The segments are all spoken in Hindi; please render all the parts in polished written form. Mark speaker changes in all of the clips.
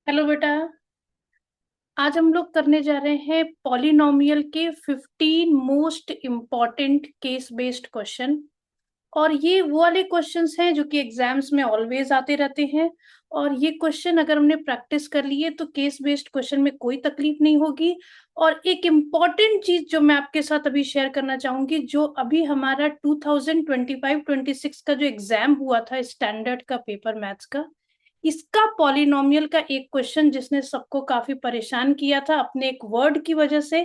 Speaker 1: हेलो बेटा। आज हम लोग करने जा रहे हैं पॉलिनोमियल के 15 most important case based question. और ये वो वाले क्वेश्चंस हैं जो कि एग्जाम्स में ऑलवेज आते रहते हैं। और ये क्वेश्चन अगर हमने प्रैक्टिस कर लिए तो केस बेस्ड क्वेश्चन में कोई तकलीफ नहीं होगी। और एक इम्पॉर्टेंट चीज जो मैं आपके साथ अभी शेयर करना चाहूंगी, जो अभी हमारा 2025-26 का जो एग्जाम हुआ था स्टैंडर्ड का पेपर मैथ्स का, इसका पॉलिनोमियल का एक क्वेश्चन जिसने सबको काफी परेशान किया था अपने एक वर्ड की वजह से।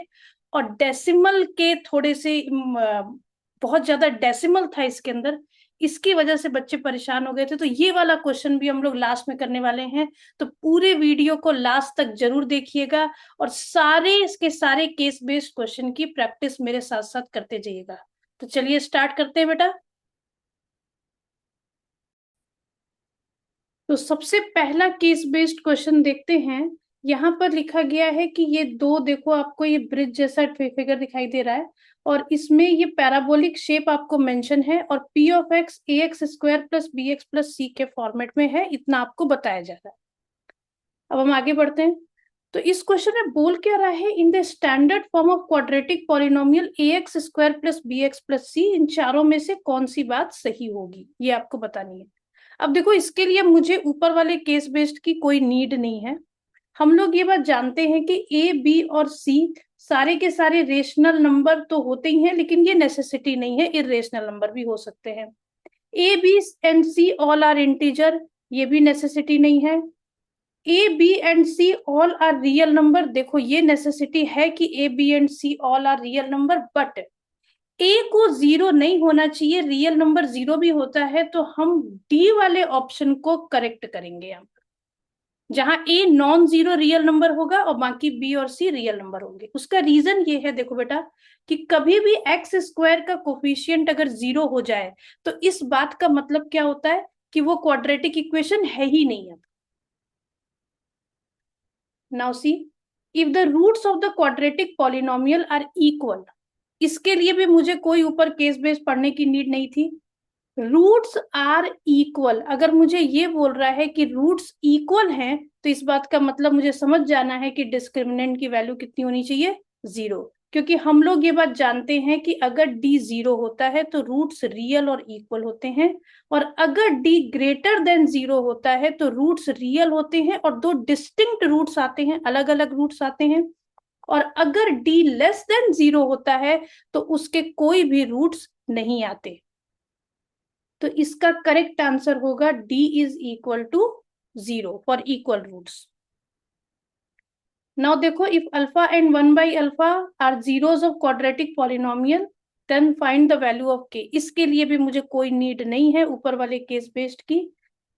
Speaker 1: और डेसिमल के थोड़े से बहुत ज्यादा डेसिमल था इसके अंदर। इसकी वजह से बच्चे परेशान हो गए थे, तो ये वाला क्वेश्चन भी हम लोग लास्ट में करने वाले हैं। तो पूरे वीडियो को लास्ट तक जरूर देखिएगा और सारे इसके सारे केस बेस्ड क्वेश्चन की प्रैक्टिस मेरे साथ साथ करते जाइएगा। तो चलिए स्टार्ट करते हैं बेटा। तो सबसे पहला केस बेस्ड क्वेश्चन देखते हैं। यहाँ पर लिखा गया है कि ये दो, देखो आपको ये ब्रिज जैसा फिगर दिखाई दे रहा है। और इसमें ये पैराबोलिक शेप आपको मेंशन है और P of X A X square plus B X plus C के फॉर्मेट में है, इतना आपको बताया जा रहा है। अब हम आगे बढ़ते हैं। तो इस क्वेश्चन में बोल क्या रहा है, in the standard form of quadratic polynomial A X square plus B X plus C, इन चारों में से कौन सी बात सही होगी, ये आपको बतानी है। अब देखो, इसके लिए मुझे ऊपर वाले केस बेस्ड की कोई नीड नहीं है। हम लोग ये बात जानते हैं कि ए बी और सी सारे के सारे रेशनल नंबर तो होते ही हैं, लेकिन ये नेसेसिटी नहीं है, इरेशनल नंबर भी हो सकते हैं। A B and C all are integer, ये भी नेसेसिटी नहीं है। A B and C all are real number, देखो ये नेसेसिटी है कि A B and C all are real number, but A को जीरो नहीं होना चाहिए, रियल नंबर जीरो भी होता है, तो हम डी वाले ऑप्शन को करेक्ट करेंगे हम। जहां a non zero real number होगा और बाकी बी और सी रियल नंबर होंगे। उसका रीजन ये है, देखो बेटा, कि कभी भी एक्स स्क्वायर का कोफिशियंट अगर जीरो हो जाए तो इस बात का मतलब क्या होता है कि वो क्वाड्रेटिक इक्वेशन है ही नहीं है। Now see, if the roots of the quadratic polynomial are equal, इसके लिए भी मुझे कोई ऊपर केस बेस पढ़ने की नीड नहीं थी। रूट्स आर इक्वल, अगर मुझे ये बोल रहा है कि रूट्स इक्वल हैं, तो इस बात का मतलब मुझे समझ जाना है कि डिस्क्रिमिनेंट की वैल्यू कितनी होनी चाहिए, जीरो। क्योंकि हम लोग ये बात जानते हैं कि अगर डी जीरो होता है तो रूट्स रियल और इक्वल होते हैं, और अगर डी ग्रेटर देन जीरो होता है तो रूट्स रियल होते हैं और दो डिस्टिंक्ट रूट्स आते हैं, अलग अलग रूट्स आते हैं। और अगर डी लेस देन जीरो होता है तो उसके कोई भी रूट्स नहीं आते। तो इसका करेक्ट आंसर होगा D is equal to zero for equal roots. Now देखो, इफ अल्फा एंड 1/अल्फा are zeros of quadratic polynomial, then find the value of K. इसके लिए भी मुझे कोई नीड नहीं है ऊपर वाले केस बेस्ड की।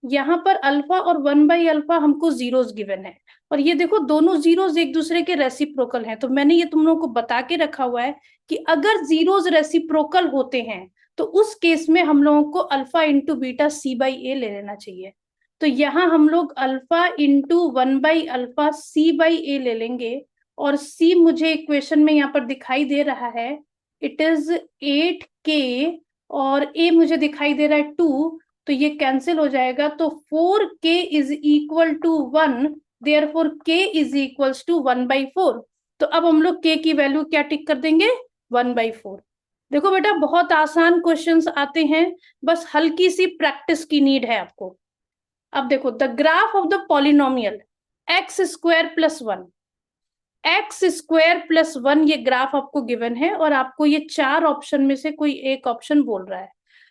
Speaker 1: यहाँ पर अल्फा और 1/अल्फा हमको जीरोस गिवन है, और ये देखो दोनों जीरोस एक दूसरे के रेसिप्रोकल हैं। तो मैंने ये तुम लोगों को बता के रखा हुआ है कि अगर जीरोस रेसिप्रोकल होते हैं तो उस केस में हम लोगों को अल्फा इंटू बीटा C/A ले लेना चाहिए। तो यहाँ हम लोग अल्फा इंटू 1/अल्फा C/A ले लेंगे। और C मुझे इक्वेशन में यहाँ पर दिखाई दे रहा है, इट इज 8K, और A मुझे दिखाई दे रहा है 2, तो ये कैंसिल हो जाएगा। तो 4K is equal to 1, therefore K is equals to 1/4। तो अब हम लोग K की वैल्यू क्या टिक कर देंगे, 1/4। देखो बेटा, बहुत आसान क्वेश्चंस आते हैं, बस हल्की सी प्रैक्टिस की नीड है आपको। अब देखो, the graph of the polynomial x square plus one, x square plus one, ये ग्राफ आपको गिवन है और आपको ये चार ऑप्शन में से कोई एक ऑप्शन बोल रहा है।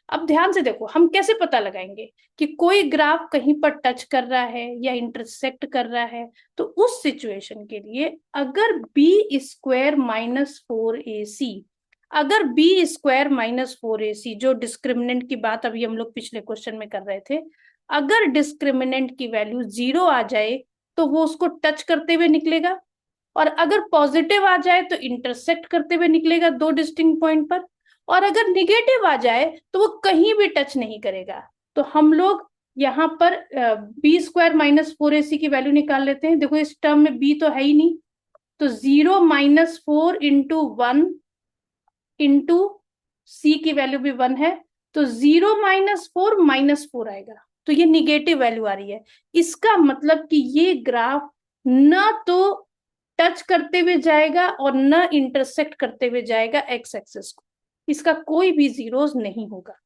Speaker 1: अब ध्यान से देखो, हम कैसे पता लगाएंगे कि कोई ग्राफ कहीं पर टच कर रहा है या इंटरसेक्ट कर रहा है। तो उस सिचुएशन के लिए अगर बी स्क्वायर माइनस 4AC, अगर बी स्क्वायर माइनस 4AC, जो डिस्क्रिमिनेंट की बात अभी हम लोग पिछले क्वेश्चन में कर रहे थे, अगर डिस्क्रिमिनेंट की वैल्यू जीरो आ जाए तो वो उसको टच करते हुए निकलेगा, और अगर पॉजिटिव आ जाए तो इंटरसेक्ट करते हुए निकलेगा दो डिस्टिंक्ट पॉइंट पर, और अगर निगेटिव आ जाए तो वो कहीं भी टच नहीं करेगा। तो हम लोग यहाँ पर बी स्क्वायर माइनस 4AC की वैल्यू निकाल लेते हैं। देखो, इस टर्म में बी तो है ही नहीं, तो 0-4 इंटू 1 इंटू सी की वैल्यू भी 1 है, तो 0-4 -4 आएगा। तो ये निगेटिव वैल्यू आ रही है। इसका मतलब कि ये ग्राफ न तो टच करते हुए जाएगा और न इंटरसेक्ट करते हुए जाएगा एक्स एक्सिस को, इसका कोई भी जीरोस नहीं होगा।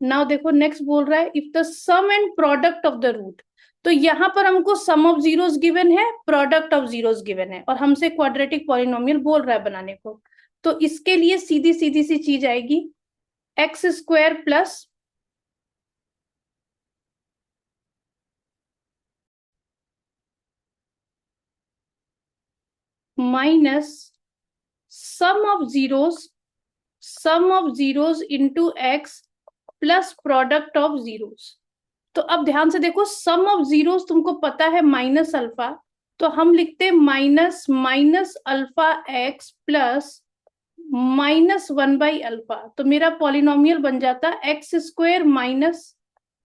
Speaker 1: नाउ देखो नेक्स्ट बोल रहा है if the sum and product of the root, तो यहां पर हमको सम ऑफ जीरोस गिवन है, प्रोडक्ट ऑफ जीरोस गिवन है, और हमसे क्वाड्रेटिक पॉलिनोमियल बोल रहा है बनाने को। तो इसके लिए सीधी सीधी सी चीज आएगी, x square plus minus sum of zeros into x plus product of zeros. तो अब ध्यान से देखो, सम ऑफ जीरोस तुमको पता है माइनस अल्फा, तो हम लिखते हैं minus minus alpha X plus minus 1/अल्फा। तो मेरा पॉलिनोमियल बन जाता एक्स स्क्वायर माइनस,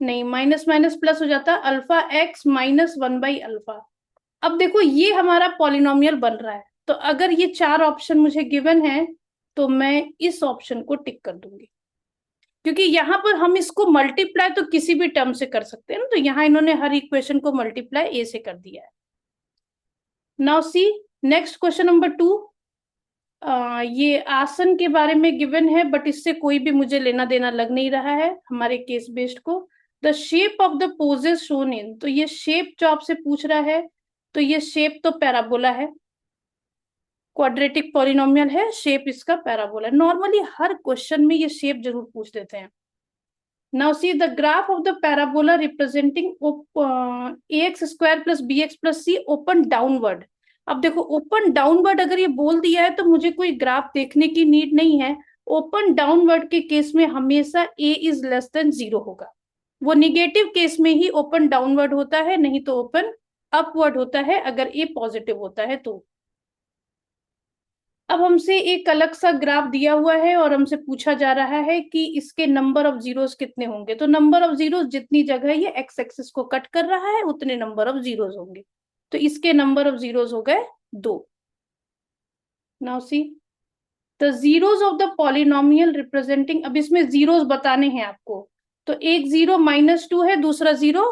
Speaker 1: नहीं माइनस माइनस प्लस हो जाता अल्फा एक्स माइनस 1/अल्फा। अब देखो ये हमारा पॉलिनोमियल बन रहा है, तो अगर ये चार ऑप्शन मुझे गिवन है तो मैं इस ऑप्शन को टिक कर दूंगी, क्योंकि यहाँ पर हम इसको मल्टीप्लाई तो किसी भी टर्म से कर सकते हैं ना, तो यहाँ इन्होंने हर इक्वेशन को मल्टीप्लाई ए से कर दिया है। Now see next question number 2। ये आसन के बारे में गिवन है, बट इससे कोई भी मुझे लेना देना लग नहीं रहा है हमारे केस बेस्ड को। The shape of the poses shown in, तो ये शेप जो आपसे पूछ रहा है, तो ये शेप तो पैराबोला है, क्वाड्रेटिक पॉलिनोमियल है, शेप इसका पैराबोला है। नॉर्मली हर क्वेश्चन में ये शेप जरूर पूछ देते हैं। Now see the graph of the parabola representing ax square plus bx plus c open downward। अब देखो ओपन डाउनवर्ड अगर ये बोल दिया है तो मुझे कोई ग्राफ देखने की नीड नहीं है। ओपन डाउनवर्ड के केस में हमेशा a इज लेस देन 0 होगा, वो निगेटिव केस में ही ओपन डाउनवर्ड होता है, नहीं तो ओपन अपवर्ड होता है अगर a पॉजिटिव होता है तो। अब हमसे एक अलग सा ग्राफ दिया हुआ है और हमसे पूछा जा रहा है कि इसके नंबर ऑफ जीरोस कितने होंगे। तो नंबर ऑफ जीरोस जितनी जगह ये एक्स एक्सिस को कट कर रहा है उतने नंबर ऑफ जीरोस होंगे, तो इसके नंबर ऑफ जीरोस हो गए 2। Now see the zeros of the polynomial representing, अब इसमें जीरोस बताने हैं आपको, तो एक 0 -2 है, दूसरा 0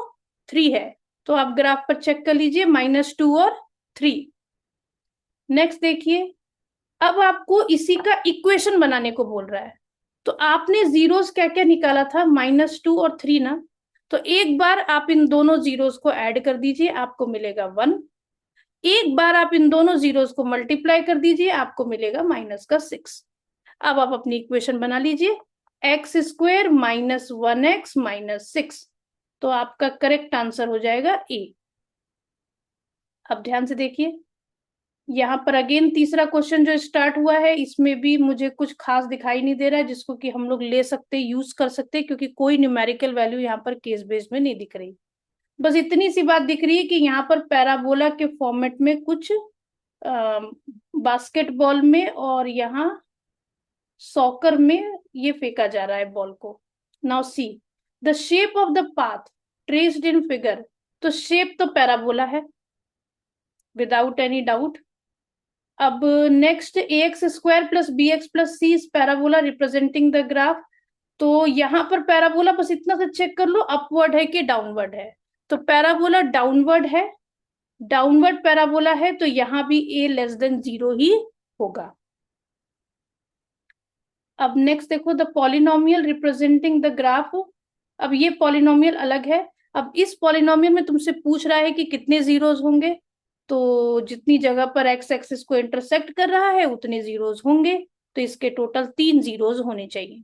Speaker 1: 3 है, तो आप ग्राफ पर चेक कर लीजिए -2 और 3। नेक्स्ट देखिए, अब आपको इसी का इक्वेशन बनाने को बोल रहा है, तो आपने जीरोस क्या क्या निकाला था, -2 और 3 ना, तो एक बार आप इन दोनों जीरोस को ऐड कर दीजिए, आपको मिलेगा 1। एक बार आप इन दोनों जीरोस को मल्टीप्लाई कर दीजिए, आपको मिलेगा -6। अब आप अपनी इक्वेशन बना लीजिए, एक्स स्क्वायर -1x -6, तो आपका करेक्ट आंसर हो जाएगा ए। अब ध्यान से देखिए, यहाँ पर अगेन तीसरा क्वेश्चन जो स्टार्ट हुआ है, इसमें भी मुझे कुछ खास दिखाई नहीं दे रहा है जिसको कि हम लोग ले सकते, यूज कर सकते, क्योंकि कोई न्यूमेरिकल वैल्यू यहाँ पर केस बेस में नहीं दिख रही। बस इतनी सी बात दिख रही है कि यहाँ पर पैराबोला के फॉर्मेट में कुछ बास्केटबॉल में और यहाँ सॉकर में ये फेंका जा रहा है बॉल को। Now see the shape of the path traced in figure, तो शेप तो पैराबोला है विदाउट एनी डाउट। अब next ax square plus bx plus c is parabola representing the graph, तो यहाँ पर पैराबोला बस इतना सा चेक कर लो अपवर्ड है कि डाउनवर्ड है, तो पैराबोला डाउनवर्ड है, डाउनवर्ड पैराबोला है, तो यहाँ भी a लेस देन 0 ही होगा। अब नेक्स्ट देखो the polynomial representing the graph, अब ये पॉलिनोमियल अलग है। अब इस पॉलिनोमियल में तुमसे पूछ रहा है कि कितने जीरोस होंगे, तो जितनी जगह पर एक्स एक्सिस को इंटरसेक्ट कर रहा है उतने जीरोस होंगे, तो इसके टोटल 3 जीरोस होने चाहिए।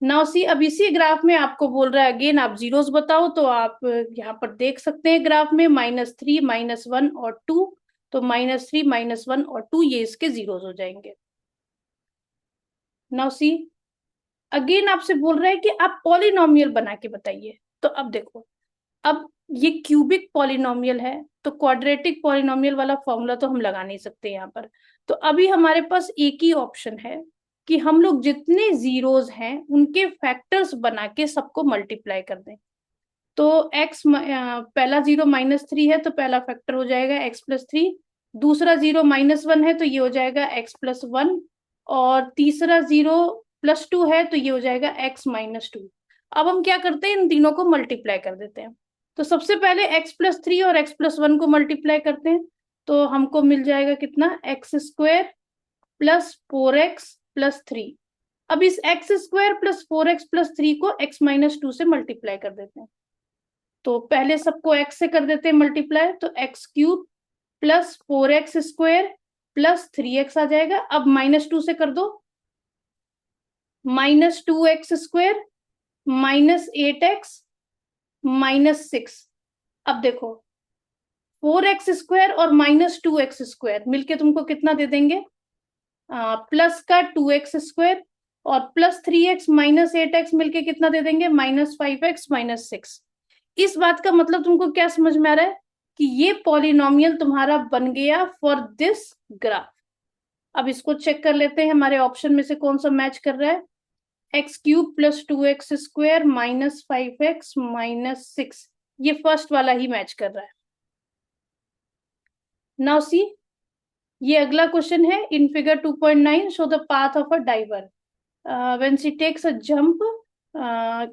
Speaker 1: नाउ सी अब इसी ग्राफ में आपको बोल रहा है अगेन आप जीरोस बताओ, तो आप यहाँ पर देख सकते हैं ग्राफ में -3 -1 और 2, तो -3 -1 और 2 ये इसके जीरोस हो जाएंगे। नाउ सी अगेन आपसे बोल रहा है कि आप पॉलिनोमियल बना के बताइए, तो अब देखो, अब ये क्यूबिक पॉलिनोमियल है, तो क्वाड्रेटिक पॉलिनोमियल वाला फॉर्मूला तो हम लगा नहीं सकते यहाँ पर, तो अभी हमारे पास एक ही ऑप्शन है कि हम लोग जितने जीरोस हैं उनके फैक्टर्स बना के सबको मल्टीप्लाई कर दें। तो x पहला 0 -3 है, तो पहला फैक्टर हो जाएगा x + 3, दूसरा 0 -1 है तो ये हो जाएगा x + 1, और तीसरा 0 +2 है तो ये हो जाएगा x-2। अब हम क्या करते हैं, इन तीनों को मल्टीप्लाई कर देते हैं। तो सबसे पहले x+3 और x+1 को मल्टीप्लाई करते हैं, तो हमको मिल जाएगा कितना, x² + 4x + 3। अब इस x² + 4x + 3 को x-2 से मल्टीप्लाई कर देते हैं। तो पहले सबको x से कर देते हैं मल्टीप्लाई, तो x³ + 4x² + 3x आ जाएगा। अब -2 से कर दो, -2x² -8x -6। अब देखो 4x² और -2x² मिलके तुमको कितना दे देंगे, प्लस का 2x² और +3x -8x मिलके कितना दे देंगे, -5x -6। इस बात का मतलब तुमको क्या समझ में आ रहा है कि ये पॉलिनोमियल तुम्हारा बन गया फॉर दिस ग्राफ। अब इसको चेक कर लेते हैं हमारे ऑप्शन में से कौन सा मैच कर रहा है, x³ + 2x² -5x -6, ये फर्स्ट वाला ही मैच कर रहा है। नाउ सी, ये अगला क्वेश्चन है, in figure 2.9 show the path of a diver when she takes a jump,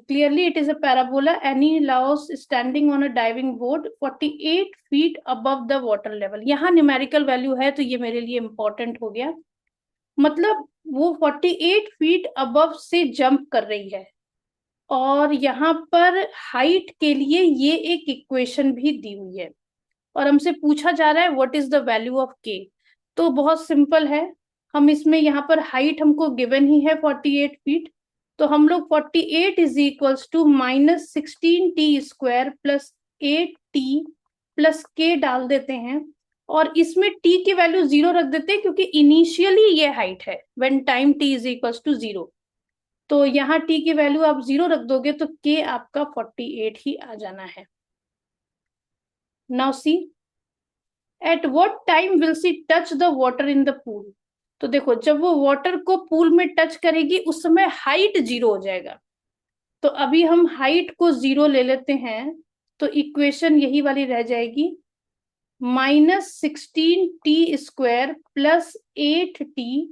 Speaker 1: clearly it is a parabola. Annie Laos standing on a diving board 48 feet above the water level. यहाँ न्यूमेरिकल वैल्यू है तो ये मेरे लिए इंपॉर्टेंट हो गया, मतलब वो 48 फीट अबव से जंप कर रही है और यहाँ पर हाइट के लिए ये एक इक्वेशन भी दी हुई है और हमसे पूछा जा रहा है what is the value of के। तो बहुत सिंपल है, हम इसमें यहाँ पर हाइट हमको गिवन ही है 48 फीट, तो हम लोग 48 = -16t² + 8t + k डाल देते हैं और इसमें t की वैल्यू 0 रख देते हैं क्योंकि इनिशियली ये हाइट है व्हेन टाइम t = 0। तो यहाँ t की वैल्यू आप 0 रख दोगे तो k आपका 48 ही आ जाना है। Now C, at what time will see touch the water in the pool. तो देखो जब वो वाटर को पूल में टच करेगी उस समय हाइट 0 हो जाएगा, तो अभी हम हाइट को 0 ले लेते हैं, तो इक्वेशन यही वाली रह जाएगी, -16t² + 8t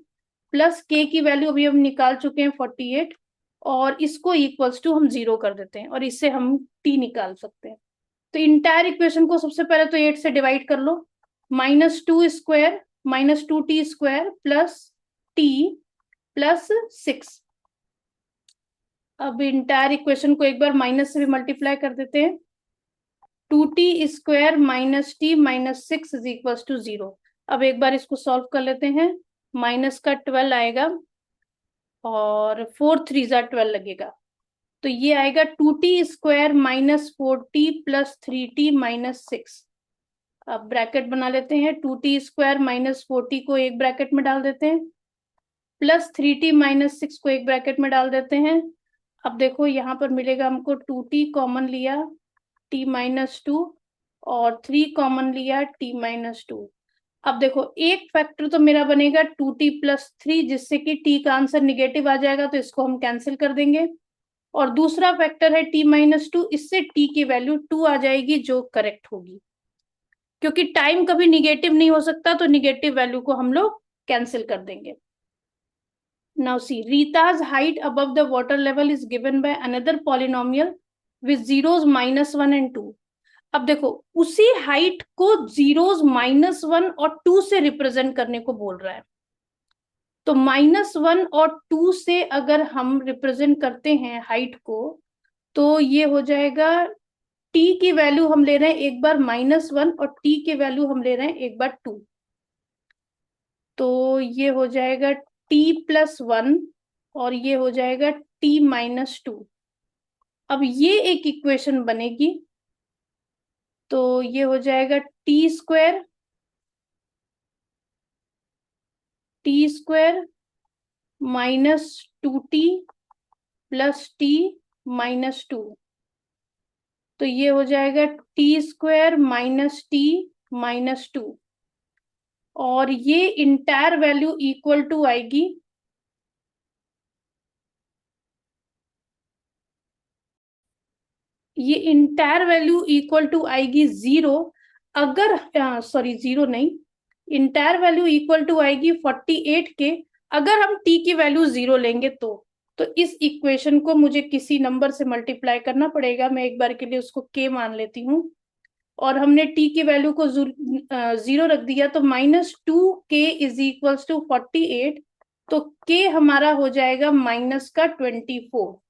Speaker 1: + k की वैल्यू अभी हम निकाल चुके हैं 48 और इसको इक्वल्स टू हम 0 कर देते हैं और इससे हम t निकाल सकते हैं। तो इंटायर इक्वेशन को सबसे पहले तो 8 से डिवाइड कर लो, -2² -2t² + t + 6। अब इंटायर इक्वेशन को एक बार माइनस से भी मल्टीप्लाई कर देते हैं, 2t² -t -6 = 0। अब एक बार इसको सॉल्व कर लेते हैं, माइनस का 12 आएगा और 4 3 12 लगेगा, तो ये आएगा 2t² -4t + 3t -6। अब ब्रैकेट बना लेते हैं, 2t² -4t को एक ब्रैकेट में डाल देते हैं, प्लस 3t -6 को एक ब्रैकेट में डाल देते हैं। अब देखो यहाँ पर मिलेगा हमको 2t कॉमन लिया, t -2 और 3 कॉमन लिया, t -2। अब देखो एक फैक्टर तो मेरा बनेगा 2t + 3 जिससे कि t का आंसर निगेटिव आ जाएगा, तो इसको हम कैंसिल कर देंगे। और दूसरा फैक्टर है t -2, इससे t की वैल्यू 2 आ जाएगी जो करेक्ट होगी, क्योंकि टाइम कभी निगेटिव नहीं हो सकता, तो निगेटिव वैल्यू को हम लोग कैंसिल कर देंगे। Now see, Rita's height above the water level is given by another polynomial with zeros -1 and 2। अब देखो उसी हाइट को जीरोस -1 और 2 से रिप्रेजेंट करने को बोल रहा है, तो -1 और 2 से अगर हम रिप्रेजेंट करते हैं हाइट को तो ये हो जाएगा, t की वैल्यू हम ले रहे हैं एक बार -1 और t की वैल्यू हम ले रहे हैं एक बार 2, तो ये हो जाएगा t + 1 और ये हो जाएगा t -2। अब ये एक इक्वेशन बनेगी, तो ये हो जाएगा t² -2t + t -2, तो ये हो जाएगा t² -t -2 और ये इंटायर वैल्यू इक्वल टू आएगी, ये इंटायर वैल्यू इक्वल टू आएगी 0 अगर, सॉरी 0 नहीं, इंटायर वैल्यू इक्वल टू आएगी 48 के अगर हम t की वैल्यू 0 लेंगे तो, तो इस इक्वेशन को मुझे किसी नंबर से मल्टीप्लाई करना पड़ेगा। मैं एक बार के लिए उसको k मान लेती हूँ, और हमने t की वैल्यू को 0 रख दिया, तो -2k इज इक्वल्स टू 48। तो k हमारा हो जाएगा माइनस का 24।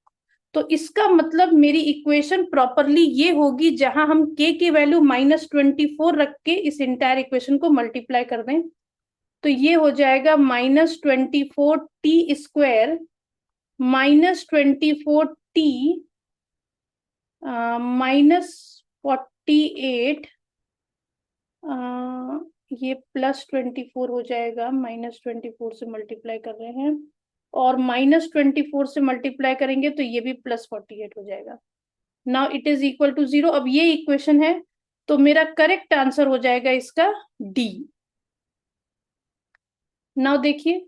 Speaker 1: तो इसका मतलब मेरी इक्वेशन प्रॉपरली ये होगी जहां हम k की वैल्यू -24 रख के इस इंटायर इक्वेशन को मल्टीप्लाई कर दें। तो ये हो जाएगा -24t² -24t -48, ये +24 हो जाएगा। -24 से मल्टीप्लाई कर रहे हैं, और -24 से मल्टीप्लाई करेंगे तो ये भी +48 हो जाएगा। Now it is equal to 0। अब ये इक्वेशन है, तो मेरा करेक्ट आंसर हो जाएगा इसका डी। नाउ देखिए,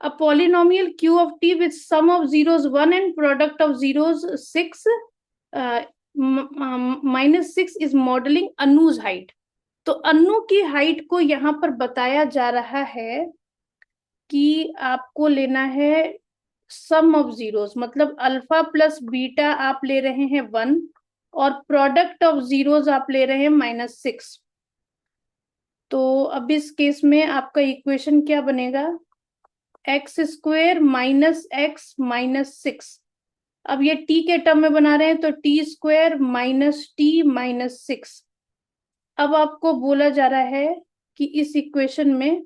Speaker 1: a polynomial q of t with sum of zeros 1 and product of zeros 6 -6 is modeling Anu's height। तो अनु की हाइट को यहाँ पर बताया जा रहा है कि आपको लेना है सम ऑफ जीरोस, मतलब अल्फा प्लस बीटा आप ले रहे हैं 1, और प्रोडक्ट ऑफ जीरोस आप ले रहे हैं -6। तो अब इस केस में आपका इक्वेशन क्या बनेगा? x² minus x minus 6। अब ये t के टर्म में बना रहे हैं, तो t² माइनस t माइनस 6। अब आपको बोला जा रहा है कि इस इक्वेशन में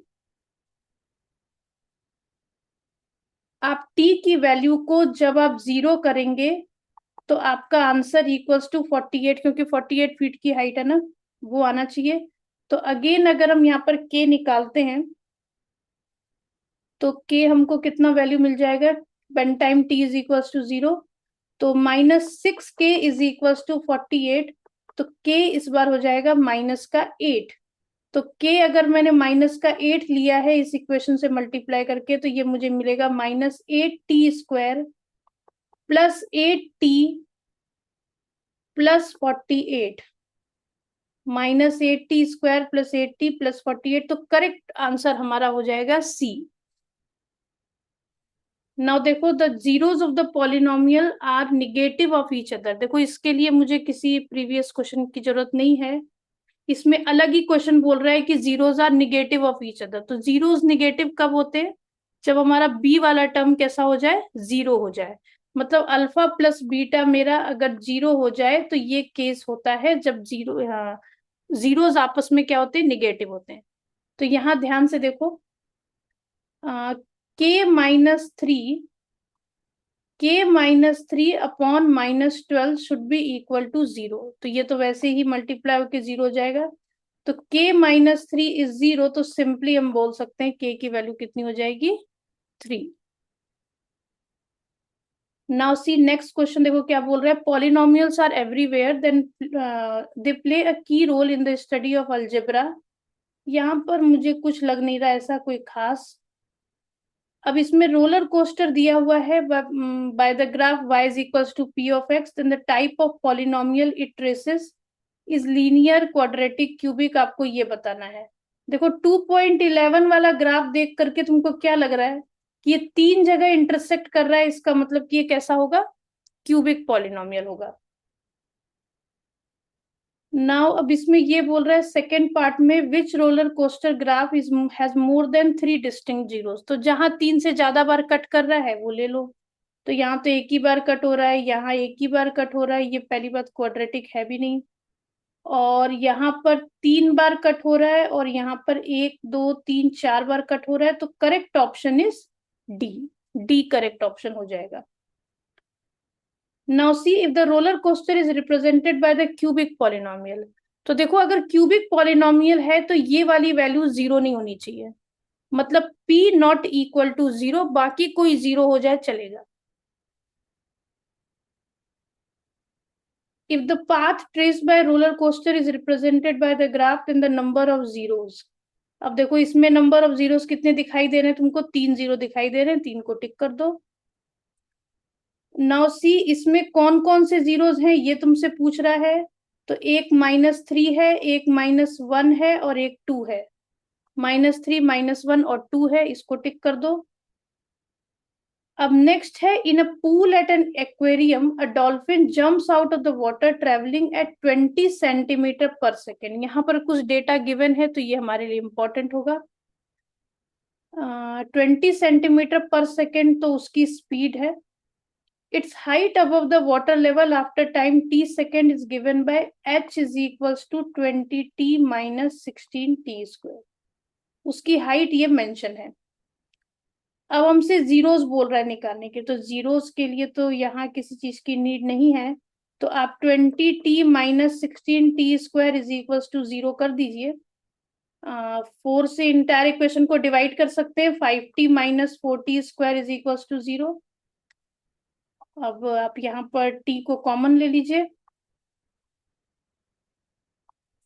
Speaker 1: आप t की वैल्यू को जब आप 0 करेंगे तो आपका आंसर इक्वल्स टू 48, क्योंकि 48 फीट की हाइट है ना, वो आना चाहिए। तो अगेन अगर हम यहाँ पर k निकालते हैं तो k हमको कितना वैल्यू मिल जाएगा when time t is equals to 0। तो -6k इज इक्वल्स टू 48। तो k इस बार हो जाएगा -8। तो k अगर मैंने -8 लिया है इस इक्वेशन से मल्टीप्लाई करके, तो ये मुझे मिलेगा -8t² +8t +48, -8t² +8t +48। तो करेक्ट आंसर हमारा हो जाएगा सी। नाउ देखो, the zeros of the polynomial are negative of each other. देखो, इसके लिए मुझे किसी प्रीवियस क्वेश्चन की जरूरत नहीं है, इसमें अलग ही क्वेश्चन बोल रहा है कि zeros are negative of each other. तो जीरोस निगेटिव कब होते हैं? जब हमारा बी वाला टर्म कैसा हो जाए? 0 हो जाए। मतलब अल्फा प्लस बीटा मेरा अगर 0 हो जाए तो ये केस होता है जब जीरोस आपस में क्या होते हैं? निगेटिव होते हैं। तो यहाँ ध्यान से देखो, k-3 upon -12 should be equal to 0। तो ये तो वैसे ही मल्टीप्लाई होकर 0 हो जाएगा। तो k-3 इज 0, तो सिंपली हम बोल सकते हैं k की वैल्यू कितनी हो जाएगी? 3। नाउ सी नेक्स्ट क्वेश्चन, देखो क्या बोल रहा है। Polynomials are everywhere, then they play a key role in the study of algebra. यहाँ पर मुझे कुछ लग नहीं रहा ऐसा कोई खास। अब इसमें रोलर कोस्टर दिया हुआ है by the graph y is equals to p of x, then the type of polynomial it traces is linear, quadratic, cubic. आपको ये बताना है। देखो 2.11 वाला ग्राफ देख करके तुमको क्या लग रहा है कि ये 3 जगह इंटरसेक्ट कर रहा है, इसका मतलब कि ये कैसा होगा? क्यूबिक पॉलिनोमियल होगा। नाउ अब इसमें ये बोल रहा है सेकेंड पार्ट में, which roller coaster graph is has more than 3 distinct zeros. तो जहां 3 से ज्यादा बार कट कर रहा है वो ले लो। तो यहाँ तो एक ही बार कट हो रहा है, यहाँ एक ही बार कट हो रहा है, ये पहली बात क्वाड्रेटिक है भी नहीं। और यहाँ पर 3 बार कट हो रहा है, और यहाँ पर 1 2 3 4 बार कट हो रहा है। तो correct option is D. D correct option हो जाएगा। Now see if the roller coaster is represented by the cubic polynomial. तो देखो, अगर क्यूबिक पॉलिनोमियल है तो ये वाली वैल्यू 0 नहीं होनी चाहिए, मतलब p नॉट इक्वल टू 0, बाकी कोई 0 हो जाए चलेगा। If the path traced by roller coaster is represented by the graph, then the number of zeros। अब देखो इसमें नंबर ऑफ जीरोस कितने दिखाई दे रहे हैं तुमको? 3 जीरो दिखाई दे रहे हैं, 3 को टिक कर दो। नाउ सी इसमें कौन कौन से जीरोस हैं ये तुमसे पूछ रहा है। तो एक -3 है, एक -1 है, और एक 2 है। -3 -1 और 2 है, इसको टिक कर दो। अब नेक्स्ट है, in a pool at an aquarium a dolphin jumps out of the water travelling at 20 centimetre per second. यहाँ पर कुछ डेटा गिवन है तो ये हमारे लिए इंपॉर्टेंट होगा। 20 सेंटीमीटर पर सेकेंड तो उसकी स्पीड है। its height above the water level after time t second is given by h is equals to 20t minus 16t square। उसकी हाइट ये मेंशन है। अब हमसे जीरोस बोल रहा है निकालने के, तो जीरोस के लिए तो यहाँ किसी चीज की नीड नहीं है, तो आप 20t minus 16t² is equals to 0 कर दीजिए। 4 से इंटायर इक्वेशन को डिवाइड कर सकते हैं, 5t minus 4t² is equals to 0। अब आप यहाँ पर t को कॉमन ले लीजिए,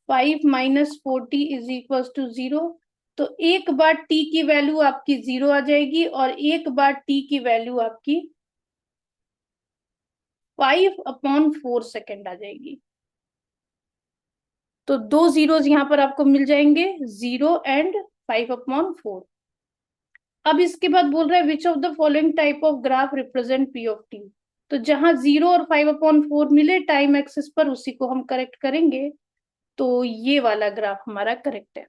Speaker 1: 5 minus 4t is equals to 0। तो एक बार t की वैल्यू आपकी 0 आ जाएगी और एक बार t की वैल्यू आपकी 5/4 सेकेंड आ जाएगी। तो दो जीरोस यहाँ पर आपको मिल जाएंगे, 0 एंड 5/4। अब इसके बाद बोल रहा है which of the following type of graph represent p of t। तो जहां 0 और 5/4 मिले टाइम एक्सिस पर, उसी को हम करेक्ट करेंगे। तो ये वाला ग्राफ हमारा करेक्ट है।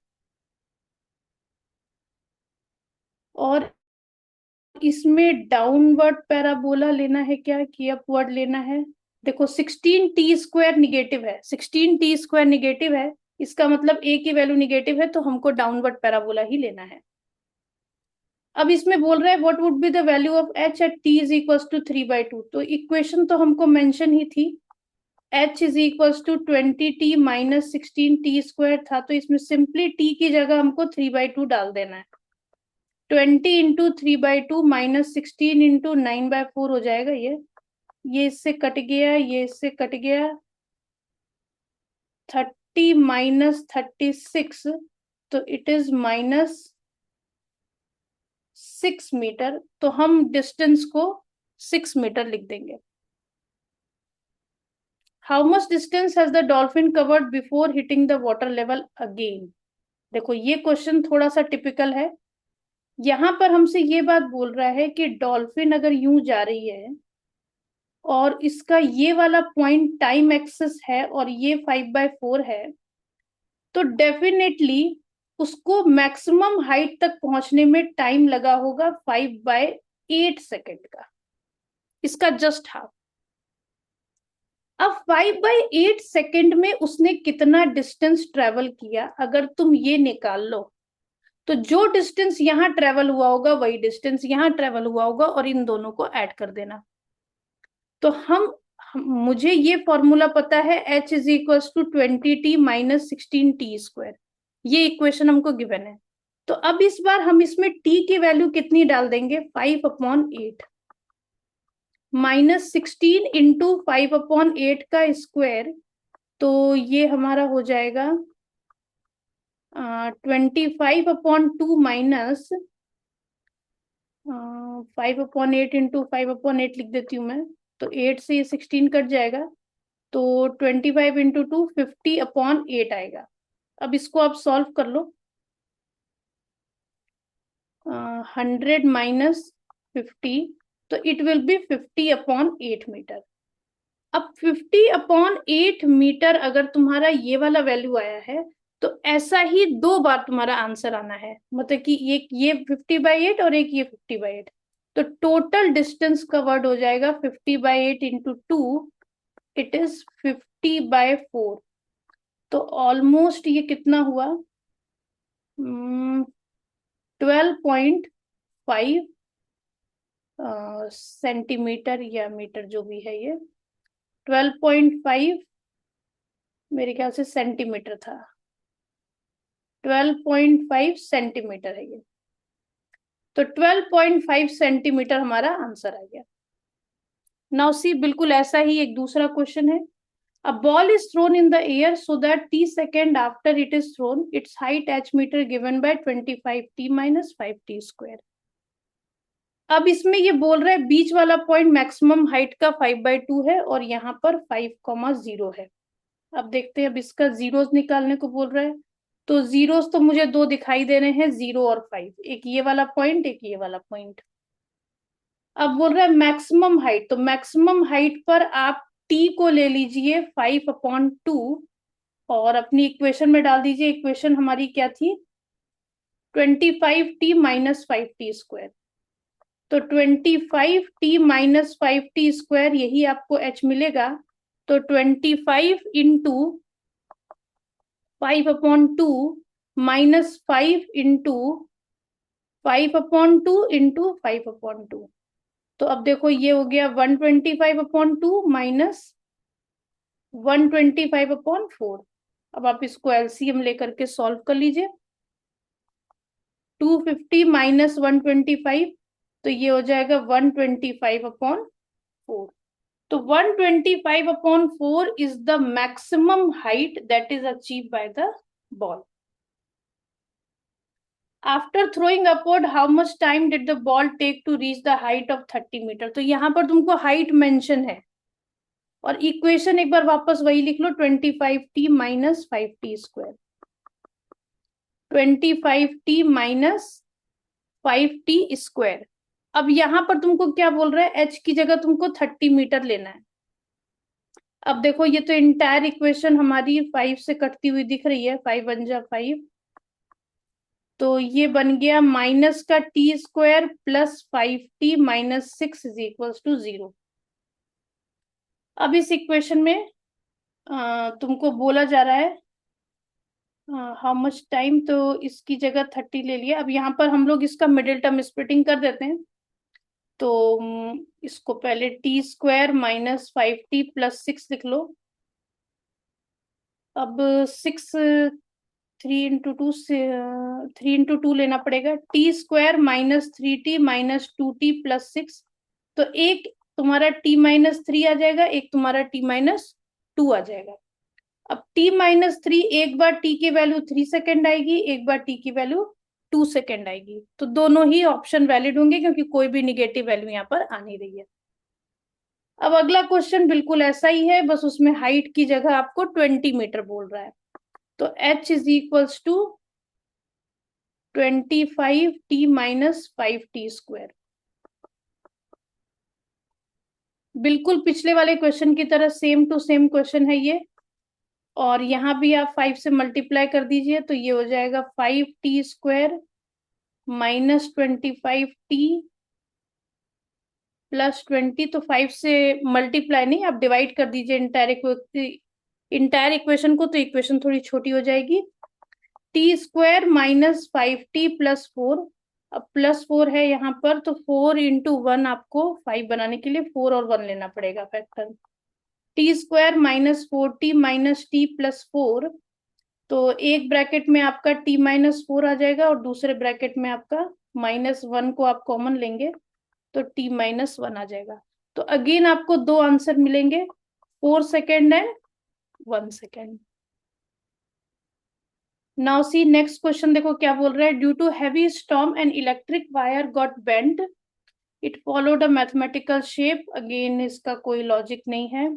Speaker 1: और इसमें डाउनवर्ड पैराबोला लेना है क्या कि अपवर्ड लेना है? देखो 16t² निगेटिव है, 16t² निगेटिव है, इसका मतलब a की वैल्यू निगेटिव है, तो हमको डाउनवर्ड पैराबोला ही लेना है। अब इसमें बोल रहा है what would be the value of h at t is equals to 3/2। तो इक्वेशन तो हमको मेंशन ही थी, h is equals to 20t minus 16t² था, तो इसमें सिंपली t की जगह हमको 3/2 डाल देना है। 20 इंटू 3/2 माइनस 16 इंटू 9/4 हो जाएगा। ये इससे कट गया, ये इससे कट गया, 30 माइनस 36, तो इट इज माइनस 6 मीटर। तो हम डिस्टेंस को 6 मीटर लिख देंगे। How much distance has the dolphin covered before hitting the water level again. देखो ये क्वेश्चन थोड़ा सा टिपिकल है। यहाँ पर हमसे ये बात बोल रहा है कि डॉल्फिन अगर यूं जा रही है और इसका ये वाला पॉइंट टाइम एक्सिस है और ये 5/4 है, तो डेफिनेटली उसको मैक्सिमम हाइट तक पहुंचने में टाइम लगा होगा 5/8 सेकेंड का, इसका जस्ट हाफ। अब 5/8 सेकेंड में उसने कितना डिस्टेंस ट्रेवल किया, अगर तुम ये निकाल लो, तो जो डिस्टेंस यहाँ ट्रेवल हुआ होगा वही डिस्टेंस यहाँ ट्रेवल हुआ होगा, और इन दोनों को ऐड कर देना। तो मुझे ये फॉर्मूला पता है, h is equal to 20t minus 16t²। ये इक्वेशन हमको गिवन है। तो अब इस बार हम इसमें t की वैल्यू कितनी डाल देंगे, 5/8 माइनस 16 इंटू 5/8 का स्क्वायर, तो ये हमारा हो जाएगा 25/2 माइनस 5/8 इंटू 5/8 लिख देती हूँ मैं, तो 8 से ये 16 कट जाएगा, तो 25 इंटू 2 50/8 आएगा। अब इसको आप सॉल्व कर लो। 100 माइनस 50, तो इट विल बी 50/8 मीटर। अब 50/8 मीटर अगर तुम्हारा ये वाला वैल्यू आया है, तो ऐसा ही 2 बार तुम्हारा आंसर आना है, मतलब कि ये 50/8 और एक ये 50/8, तो टोटल डिस्टेंस कवर्ड हो जाएगा 50/8 इंटू 2, इट इज 50/4। तो ऑलमोस्ट ये कितना हुआ, 12.5 सेंटीमीटर या मीटर जो भी है, ये 12.5 मेरे ख्याल से सेंटीमीटर था, 12.5 सेंटीमीटर है ये। तो 12.5 सेंटीमीटर हमारा आंसर आ गया। नाउ सी, बिल्कुल ऐसा ही एक दूसरा क्वेश्चन है। A ball is thrown in the air so that t second after it is thrown, its height h meter given by 25t minus 5t²। अब इसमें ये बोल रहा है बीच वाला पॉइंट मैक्सिमम हाइट का 5/2 है और यहाँ पर 5,0 है। अब देखते हैं, अब इसका जीरोस निकालने को बोल रहा है, तो जीरोस तो मुझे 2 दिखाई दे रहे हैं, 0 और 5, एक ये वाला पॉइंट, एक ये वाला पॉइंट। अब बोल रहा है मैक्सिमम हाइट, तो मैक्सिमम हाइट पर आप टी को ले लीजिए 5/2 और अपनी इक्वेशन में डाल दीजिए। इक्वेशन हमारी क्या थी, 25t माइनस 5t स्क्वायर। तो 25t माइनस 5t स्क्वायर, यही आपको h मिलेगा। तो 25 इंटू 5/2 माइनस 5 इंटू 5/2 इंटू 5/2। तो अब देखो ये हो गया 125/2 माइनस 125/4। अब आप इसको एलसीएम लेकर के सॉल्व कर लीजिए। 250 माइनस 125, तो ये हो जाएगा 125/4। तो 125/4 is the maximum height that is achieved by the ball. After throwing upward, how much time did the ball take to reach the height of 30 metre? तो यहाँ पर तुमको हाइट मेंशन है, और इक्वेशन एक बार वापस वही लिख लो, 25t minus 5t square. 25t minus 5t square. अब यहाँ पर तुमको क्या बोल रहा है, h की जगह तुमको 30 मीटर लेना है। अब देखो ये तो इंटायर इक्वेशन हमारी 5 से कटती हुई दिख रही है, 5 1 जा 5, तो ये बन गया माइनस का t² plus 5t minus 6 is equals to 0। अब इस इक्वेशन में तुमको बोला जा रहा है हाउ मच टाइम, तो इसकी जगह 30 ले लिया। अब यहाँ पर हम लोग इसका मिडिल टर्म स्प्लिटिंग कर देते हैं। तो इसको पहले t² माइनस 5t प्लस 6 लिख लो। अब 6 3 इंटू 2 लेना पड़ेगा। t² minus 3t minus 2t plus 6, तो एक तुम्हारा t-3 आ जाएगा, एक तुम्हारा t-2 आ जाएगा। अब t-3 एक बार t की वैल्यू 3 सेकेंड आएगी, एक बार t की वैल्यू 2 सेकेंड आएगी, तो दोनों ही ऑप्शन वैलिड होंगे क्योंकि कोई भी निगेटिव वैल्यू यहाँ पर आ नहीं रही है। अब अगला क्वेश्चन बिल्कुल ऐसा ही है, बस उसमें हाइट की जगह आपको 20 मीटर बोल रहा है। तो h is equals to 25t minus 5t square. बिल्कुल पिछले वाले क्वेश्चन की तरह सेम टू सेम क्वेश्चन है ये, और यहाँ भी आप 5 से मल्टीप्लाई कर दीजिए, तो ये हो जाएगा 5t² माइनस 25t प्लस 20। तो 5 से मल्टीप्लाई नहीं, आप डिवाइड कर दीजिए इंटायर इक्वेशन को, तो इक्वेशन थोड़ी छोटी हो जाएगी। t² माइनस 5t प्लस 4, अब प्लस 4 है यहाँ पर, तो 4 इंटू 1 आपको 5 बनाने के लिए 4 और 1 लेना पड़ेगा factor. t² minus 4t minus t plus 4, तो एक ब्रैकेट में आपका t-4 आ जाएगा और दूसरे ब्रैकेट में आपका -1 को आप कॉमन लेंगे, तो t-1 आ जाएगा। तो अगेन आपको दो आंसर मिलेंगे, 4 second and 1 second. Now see next question, देखो क्या बोल रहा है। Due to heavy storm and electric wire got bend, it followed a mathematical shape. Again इसका कोई लॉजिक नहीं है।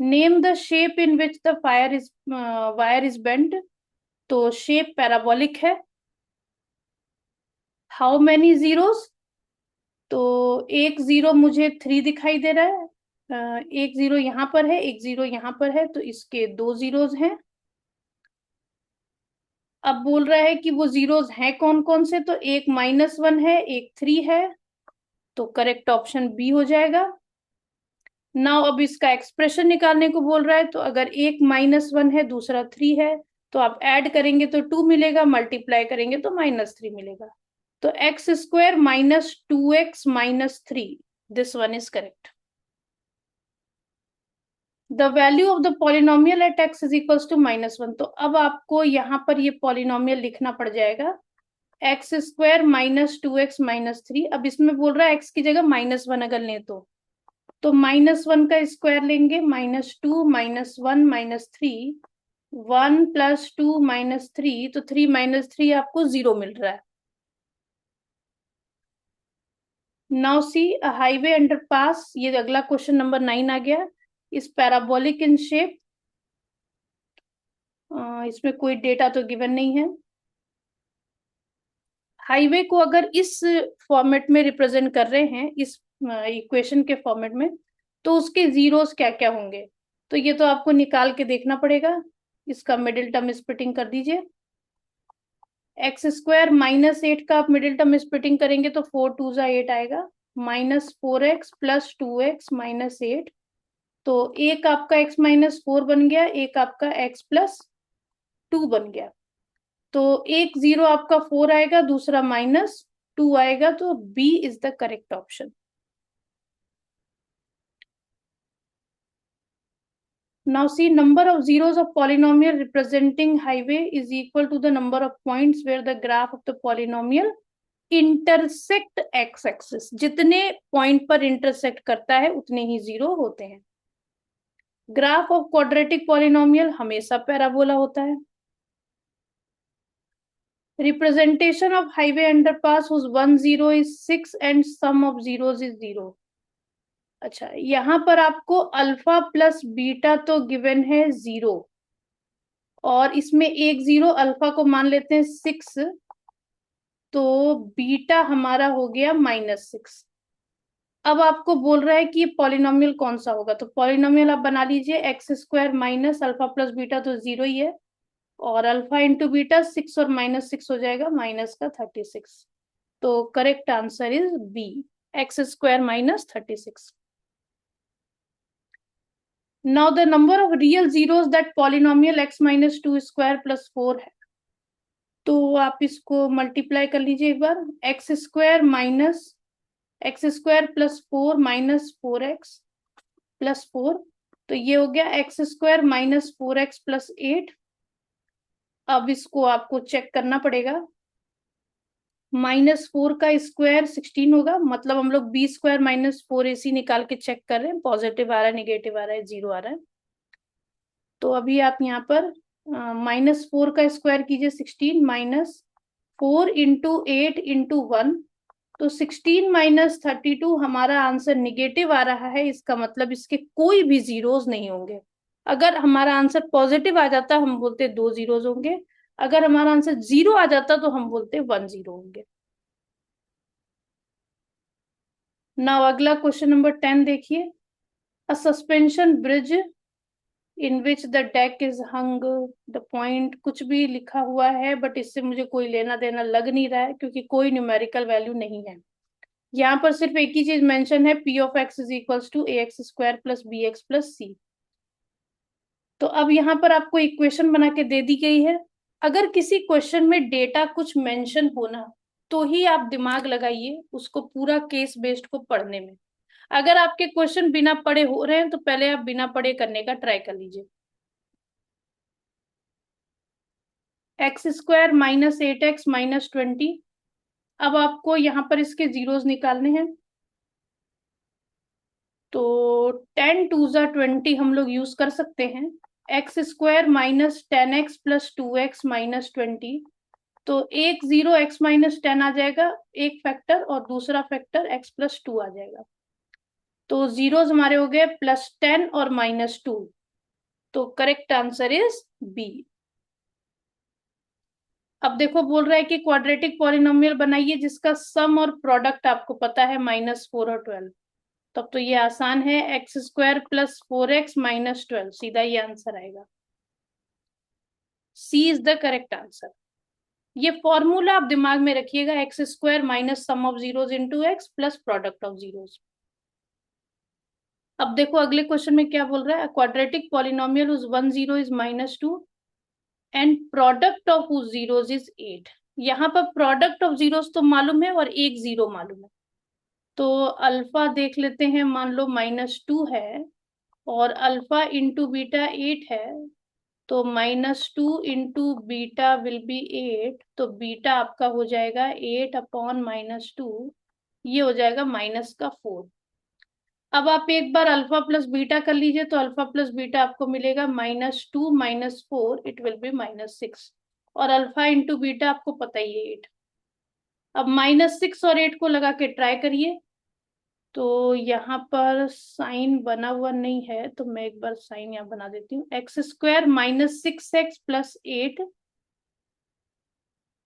Speaker 1: Name the shape in which the wire is bend, तो शेप पैराबोलिक है। हाउ मेनी जीरोस, तो एक जीरो मुझे 3 दिखाई दे रहा है, एक जीरो यहाँ पर है, एक जीरो यहाँ पर है, तो इसके 2 जीरोस हैं। अब बोल रहा है कि वो जीरोस हैं कौन कौन से, तो एक -1 है, एक 3 है, तो करेक्ट ऑप्शन बी हो जाएगा। नाउ अब इसका एक्सप्रेशन निकालने को बोल रहा है, तो अगर एक -1 है दूसरा 3 है, तो आप ऐड करेंगे तो 2 मिलेगा, मल्टीप्लाई करेंगे तो -3 मिलेगा। तो x² minus 2x minus 3, this one is correct. The value of the polynomial at x is equals to -1, तो अब आपको यहाँ पर ये पॉलिनोमियल लिखना पड़ जाएगा, x² माइनस 2x माइनस 3। अब इसमें बोल रहा है x की जगह -1 अगर लें तो -1 का स्क्वायर लेंगे, -2 -1 -3, 1 प्लस 2 -3, तो 3 -3 आपको 0 मिल रहा है। नाउ सी हाईवे अंडरपास, ये अगला क्वेश्चन नंबर 9 आ गया। इस पैराबोलिक इन शेप, इसमें कोई डेटा तो गिवन नहीं है। हाईवे को अगर इस फॉर्मेट में रिप्रेजेंट कर रहे हैं, इस इक्वेशन के फॉर्मेट में, तो उसके जीरोस क्या क्या होंगे, तो ये तो आपको निकाल के देखना पड़ेगा। इसका मिडिल टर्म स्प्लिटिंग कर दीजिए। एक्स स्क्वायर माइनस 8 का आप मिडिल टर्म स्प्लिटिंग करेंगे तो 4 2 जा 8 आएगा, -4x प्लस 2x माइनस 8। तो एक आपका x माइनस 4 बन गया, एक आपका x प्लस 2 बन गया। तो एक जीरो आपका 4 आएगा, दूसरा -2 आएगा, तो B is the correct option. Now see, number of zeros of polynomial representing highway is equal to the number of points where the graph of the polynomial intersect x axis। जितने पॉइंट पर इंटरसेक्ट करता है उतने ही जीरो होते हैं। ग्राफ ऑफ क्वाड्रेटिक पॉलिनोमियल हमेशा पैराबोला होता है। Representation of highway underpass whose one zero is 6 and sum of zeros is 0। अच्छा, यहां पर आपको अल्फा प्लस बीटा तो गिवन है 0, और इसमें एक जीरो अल्फा को मान लेते हैं 6, तो बीटा हमारा हो गया -6। अब आपको बोल रहा है कि ये पॉलिनोमियल कौन सा होगा, तो पॉलिनोमियल आप बना लीजिए। X square minus alpha plus beta तो 0 ही है, और अल्फा इंटू बीटा 6 और -6 हो जाएगा, माइनस का 36। तो correct answer is B, x square minus 36। Now the number of real zeros that polynomial x minus 2 square plus 4 है, तो आप इसको मल्टीप्लाई कर लीजिए एक बार। X square minus X square plus 4 minus 4x plus 4, तो ये हो गया x square minus 4x plus 8। अब इसको आपको चेक करना पड़ेगा। -4 का स्क्वायर 16 होगा, मतलब हम लोग बी स्क्वायर माइनस 4ac निकाल के चेक कर रहे हैं, पॉजिटिव आ रहा है, निगेटिव आ रहा है, 0 आ रहा है। तो अभी आप यहाँ पर -4 का स्क्वायर कीजिए 16, -4 इंटू 8 इंटू 1, तो 16 माइनस 32 हमारा आंसर निगेटिव आ रहा है। इसका मतलब इसके कोई भी जीरोस नहीं होंगे। अगर हमारा आंसर पॉजिटिव आ जाता हम बोलते 2 जीरोस होंगे, अगर हमारा आंसर 0 आ जाता तो हम बोलते 1 0 होंगे। नाउ अगला क्वेश्चन नंबर 10 देखिए। अ suspension bridge in which the deck is hung, the point कुछ भी लिखा हुआ है, बट इससे मुझे कोई लेना देना लग नहीं रहा है, क्योंकि कोई न्यूमेरिकल वैल्यू नहीं है। यहाँ पर सिर्फ एक ही चीज मेंशन है, P of X is equals to A X square plus B X plus C. तो अब यहाँ पर आपको इक्वेशन बना के दे दी गई है। अगर किसी क्वेश्चन में डेटा कुछ मेंशन होना, तो ही आप दिमाग लगाइए उसको पूरा केस बेस्ड को पढ़ने में। अगर आपके क्वेश्चन बिना पढ़े हो रहे हैं तो पहले आप बिना पढ़े करने का ट्राई कर लीजिए। X square minus 8x minus 20। अब आपको यहाँ पर इसके जीरोस निकालने हैं, तो 10 2 जा 20 हम लोग यूज कर सकते हैं। X square minus 10x plus 2x minus 20, तो एक जीरो x माइनस 10 आ जाएगा, एक फैक्टर, और दूसरा फैक्टर x प्लस 2 आ जाएगा। तो जीरोस हमारे हो गए +10 और -2, तो करेक्ट आंसर इज बी। अब देखो बोल रहा है कि क्वाड्रेटिक पॉलिनोमियल बनाइए जिसका सम और प्रोडक्ट आपको पता है -4 और 12। तब तो ये आसान है, x square plus 4x minus 12, सीधा ये आंसर आएगा। सी इज द करेक्ट आंसर। ये फॉर्मूला आप दिमाग में रखिएगा, x square minus sum of zeros into x plus product of zeros. अब देखो अगले क्वेश्चन में क्या बोल रहा है, quadratic polynomial whose one zero is -2 and product of whose zeros is 8। यहाँ पर प्रोडक्ट ऑफ जीरोस तो मालूम है और एक जीरो मालूम है, तो अल्फा देख लेते हैं। मान लो -2 है और अल्फा इंटू बीटा 8 है, तो -2 इंटू बीटा विल बी 8, तो बीटा आपका हो जाएगा 8 अपॉन -2, ये हो जाएगा -4। अब आप एक बार अल्फा प्लस बीटा कर लीजिए, तो अल्फा प्लस बीटा आपको मिलेगा -2 -4, इट विल बी -6, और अल्फा इंटू बीटा आपको पता ही है 8। अब -6 और 8 को लगा के ट्राई करिए, तो यहाँ पर साइन बना हुआ नहीं है, तो मैं एक बार साइन यहाँ बना देती हूँ। X square -6x plus 8